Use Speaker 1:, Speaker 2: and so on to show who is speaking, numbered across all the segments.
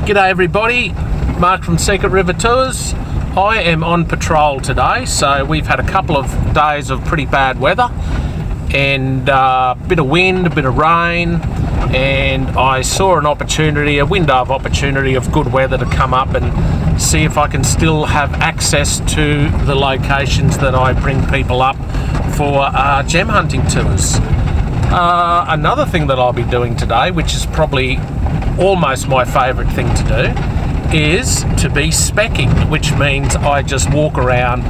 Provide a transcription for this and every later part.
Speaker 1: G'day everybody, Mark from Secret River Tours. I am on patrol today, so we've had a couple of days of pretty bad weather and a bit of wind, a bit of rain, and I saw an opportunity, a window of opportunity of good weather to come up and see if I can still have access to the locations that I bring people up for gem hunting tours. Another thing that I'll be doing today, which is probably almost my favourite thing to do, is to be specking, which means I just walk around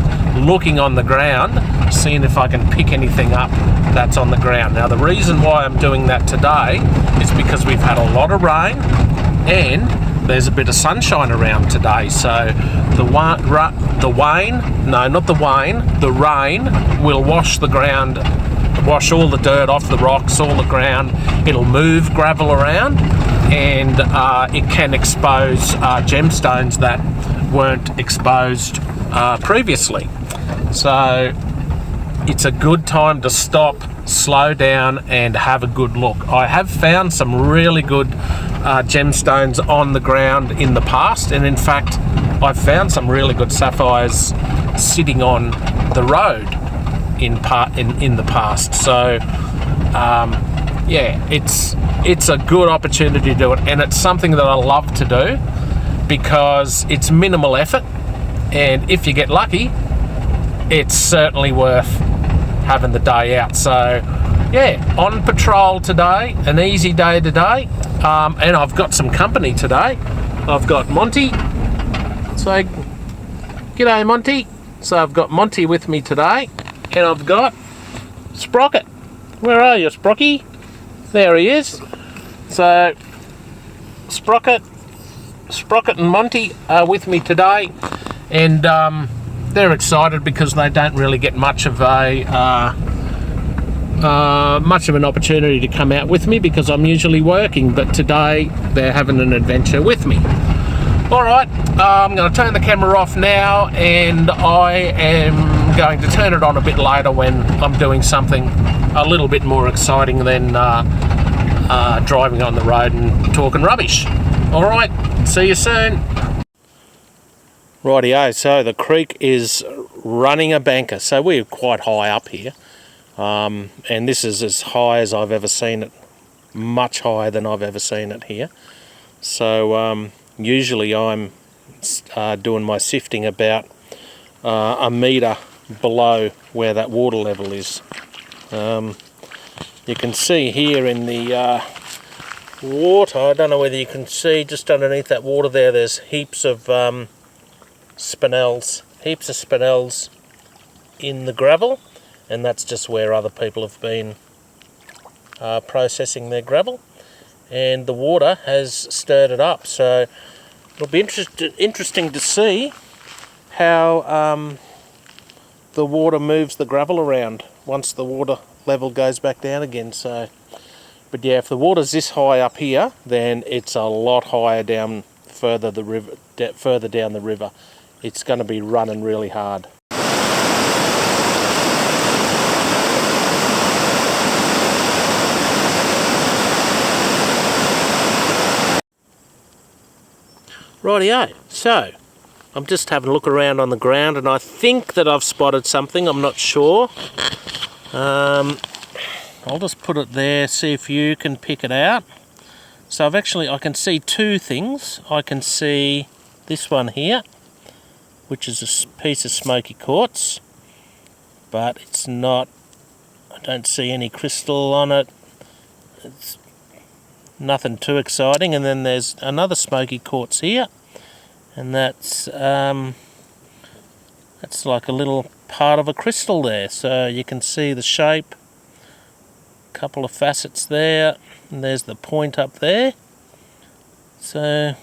Speaker 1: looking on the ground, seeing if I can pick anything up that's on the ground. Now the reason why I'm doing that today is because we've had a lot of rain and there's a bit of sunshine around today, so the rain will wash the ground, wash all the dirt off the rocks, all the ground. It'll move gravel around and it can expose gemstones that weren't exposed previously. So it's a good time to stop, slow down and have a good look. I have found some really good gemstones on the ground in the past, and in fact I've found some really good sapphires sitting on the road in the past. So yeah, it's a good opportunity to do it, and it's something that I love to do because it's minimal effort, and if you get lucky it's certainly worth having the day out. So yeah, on patrol today, an easy day today, and I've got some company today. I've got Monty. So g'day Monty. So I've got Monty with me today, and I've got Sprocket. Where are you, Sprocky? There he is. So Sprocket and Monty are with me today, and they're excited because they don't really get much of an opportunity to come out with me because I'm usually working, but today they're having an adventure with me. Alright, I'm going to turn the camera off now, and I am going to turn it on a bit later when I'm doing something a little bit more exciting than driving on the road and talking rubbish. Alright, see you soon. Rightio, so the creek is running a banker, so we're quite high up here, and this is as high as I've ever seen it, much higher than I've ever seen it here. So usually I'm doing my sifting about a metre below where that water level is. You can see here in the water, I don't know whether you can see, just underneath that water there's heaps of spinels in the gravel, and that's just where other people have been processing their gravel, and the water has stirred it up. So it'll be interesting to see how the water moves the gravel around once the water level goes back down again. So, but yeah, if the water's this high up here, then it's a lot higher down further down the river. It's going to be running really hard. Rightio, so I'm just having a look around on the ground, and I think that I've spotted something. I'm not sure. I'll just put it there, see if you can pick it out. So I can see two things. I can see this one here, which is a piece of smoky quartz, but it's not, I don't see any crystal on it. It's nothing too exciting. And then there's another smoky quartz here, and that's like a little part of a crystal there. So you can see the shape, a couple of facets there, and there's the point up there. So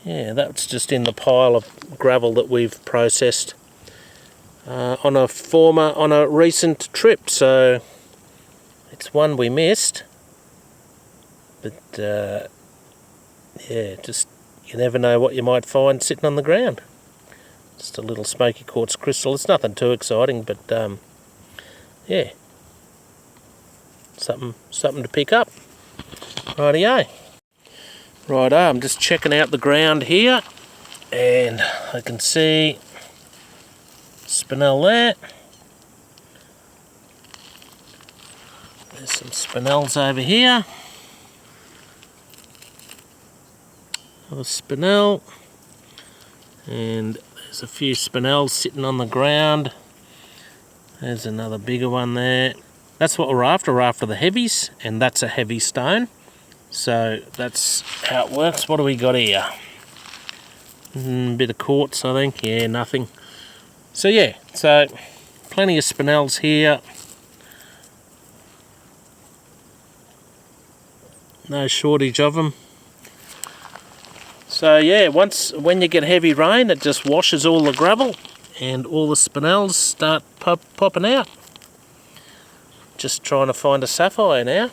Speaker 1: yeah, that's just in the pile of gravel that we've processed on a recent trip. So it's one we missed, but yeah, just you never know what you might find sitting on the ground. Just a little smoky quartz crystal. It's nothing too exciting, but yeah, something to pick up. Rightio. Righto, I'm just checking out the ground here, and I can see spinel there. There's some spinels over here. Another spinel. And there's a few spinels sitting on the ground. There's another bigger one there. That's what we're after. We're after the heavies, and that's a heavy stone. So that's how it works. What do we got here? Bit of quartz, I think. Yeah, nothing. So yeah, so plenty of spinels here. No shortage of them. So yeah, when you get heavy rain, it just washes all the gravel and all the spinels start popping out. Just trying to find a sapphire now.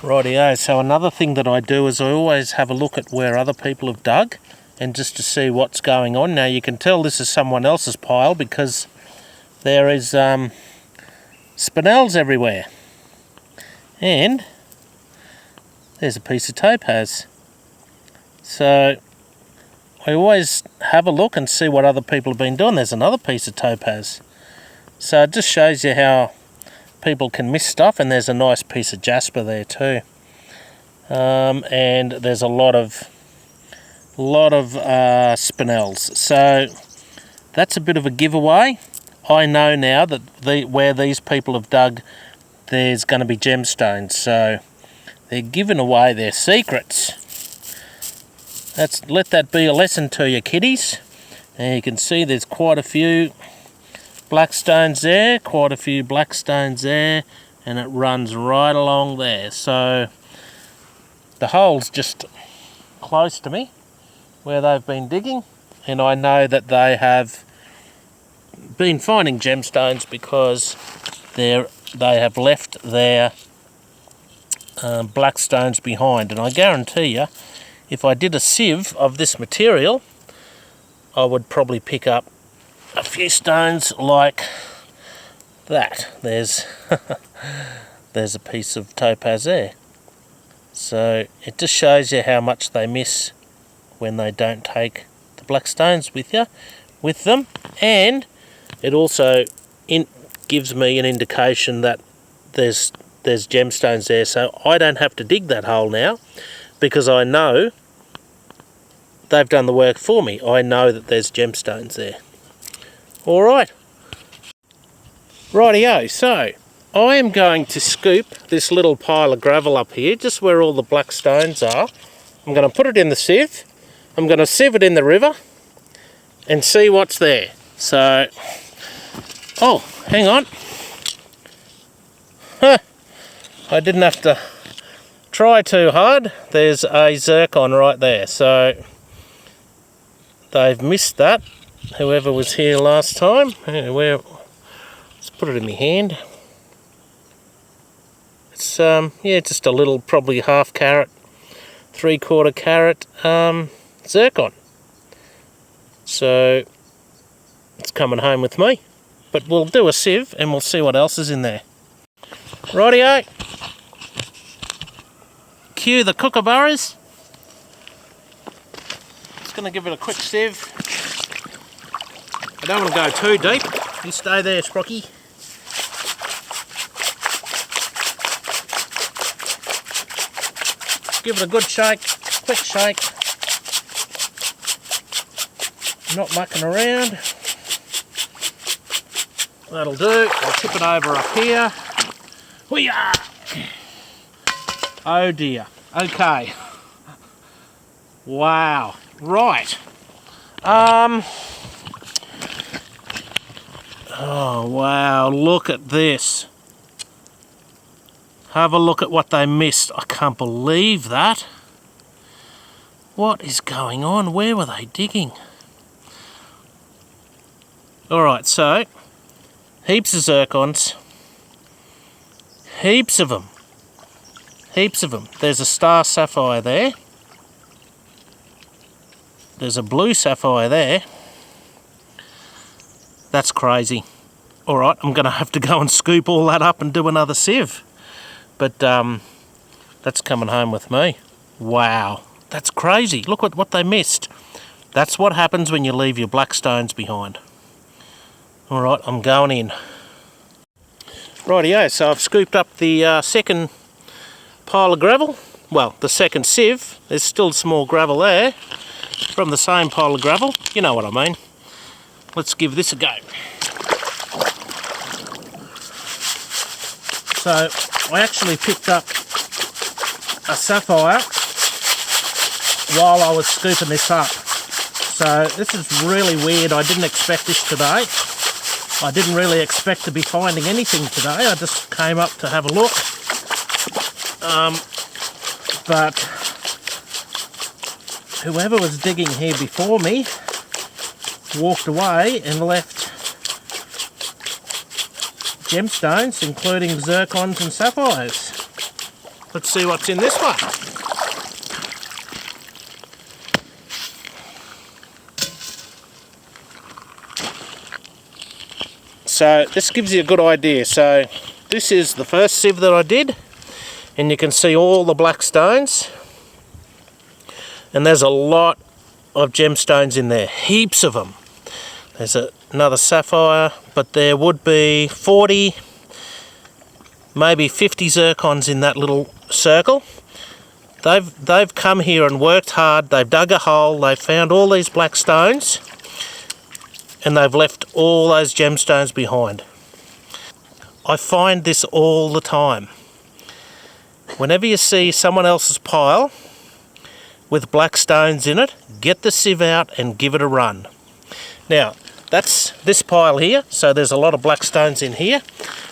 Speaker 1: Rightio, so another thing that I do is I always have a look at where other people have dug, and just to see what's going on. Now you can tell this is someone else's pile because there is spinels everywhere. And there's a piece of topaz. So I always have a look and see what other people have been doing. There's another piece of topaz. So it just shows you how people can miss stuff, and there's a nice piece of jasper there too. And there's a lot of spinels. So that's a bit of a giveaway. I know now that where these people have dug, there's going to be gemstones. So they're giving away their secrets. Let that be a lesson to you, kiddies. And you can see there's quite a few black stones there, quite a few black stones there, and it runs right along there. So the hole's just close to me where they've been digging, and I know that they have been finding gemstones because they have left their black stones behind. And I guarantee you, if I did a sieve of this material, I would probably pick up a few stones like that. There's there's a piece of topaz there. So it just shows you how much they miss when they don't take the black stones with them, and it also gives me an indication that there's gemstones there. So I don't have to dig that hole now, because I know they've done the work for me. I know that there's gemstones there. Alright. Rightio, so I am going to scoop this little pile of gravel up here, just where all the black stones are. I'm going to put it in the sieve. I'm going to sieve it in the river and see what's there. So, oh, hang on. I didn't have to try too hard. There's a zircon right there. So they've missed that, whoever was here last time. Let's put it in my hand. It's yeah, just a little, probably half carat, 3/4 carat zircon. So it's coming home with me. But we'll do a sieve and we'll see what else is in there. Rightio. Cue the kookaburras. Just going to give it a quick sieve. I don't want to go too deep. You stay there, Sprocky. Give it a good shake, quick shake. Not mucking around. That'll do. I'll tip it over up here. Hoo-yah! Oh dear. Okay. Wow. Right. Oh wow, look at this. Have a look at what they missed. I can't believe that. What is going on? Where were they digging? Alright, so heaps of zircons. Heaps of them. Heaps of them. There's a star sapphire there. There's a blue sapphire there. That's crazy. Alright, I'm going to have to go and scoop all that up and do another sieve. But that's coming home with me. Wow, that's crazy. Look at what they missed. That's what happens when you leave your black stones behind. Alright, I'm going in. Rightio, so I've scooped up the second pile of gravel. Well, the second sieve. There's still small gravel there from the same pile of gravel. You know what I mean. Let's give this a go. So I actually picked up a sapphire while I was scooping this up. So this is really weird. I didn't expect this today. I didn't really expect to be finding anything today. I just came up to have a look. But whoever was digging here before me walked away and left gemstones, including zircons and sapphires. Let's see what's in this one. So this gives you a good idea. So this is the first sieve that I did, and you can see all the black stones, and there's a lot of gemstones in there, heaps of them. There's another sapphire, but there would be 40, maybe 50 zircons in that little circle. They've come here and worked hard. They've dug a hole, they've found all these black stones, and they've left all those gemstones behind. I find this all the time. Whenever you see someone else's pile with black stones in it, get the sieve out and give it a run. Now, that's this pile here, so there's a lot of black stones in here.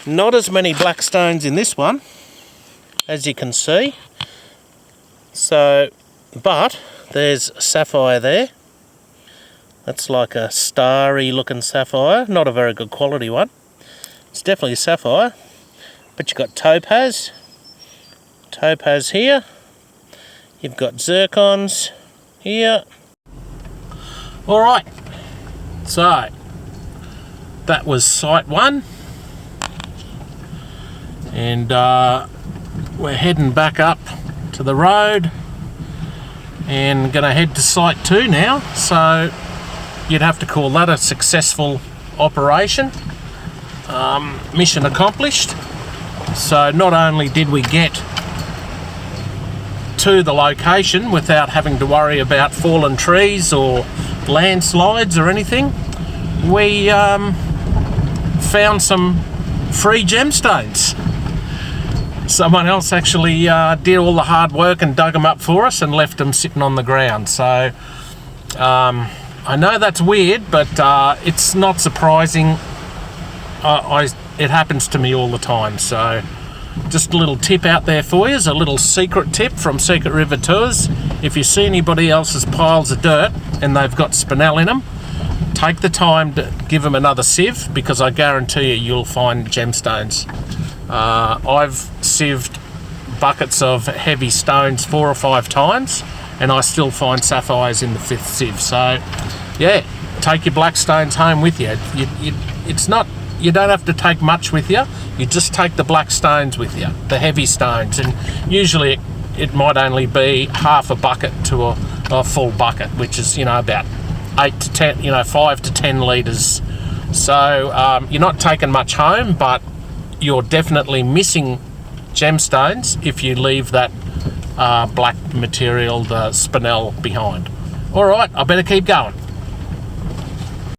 Speaker 1: Not as many black stones in this one, as you can see. So, but there's a sapphire there. That's like a starry looking sapphire, not a very good quality one. It's definitely a sapphire. But you've got topaz here. You've got zircons here. Alright, so that was site 1. And we're heading back up to the road and going to head to site 2 now. So you'd have to call that a successful operation. Mission accomplished. So not only did we get to the location without having to worry about fallen trees or landslides or anything, we found some free gemstones. Someone else actually did all the hard work and dug them up for us and left them sitting on the ground. So I know that's weird, but it's not surprising. It happens to me all the time. So just a little tip out there for you, is a little secret tip from Secret River Tours. If you see anybody else's piles of dirt and they've got spinel in them, take the time to give them another sieve, because I guarantee you'll find gemstones. I've sieved buckets of heavy stones 4 or 5 times, and I still find sapphires in the 5th sieve. So yeah, take your black stones home with you. You don't have to take much with you. You just take the black stones with you, the heavy stones, and usually it might only be half a bucket to a full bucket, which is, about 8 to 10, 5 to 10 litres. So you're not taking much home, but you're definitely missing gemstones if you leave that black material, the spinel, behind. All right, I better keep going.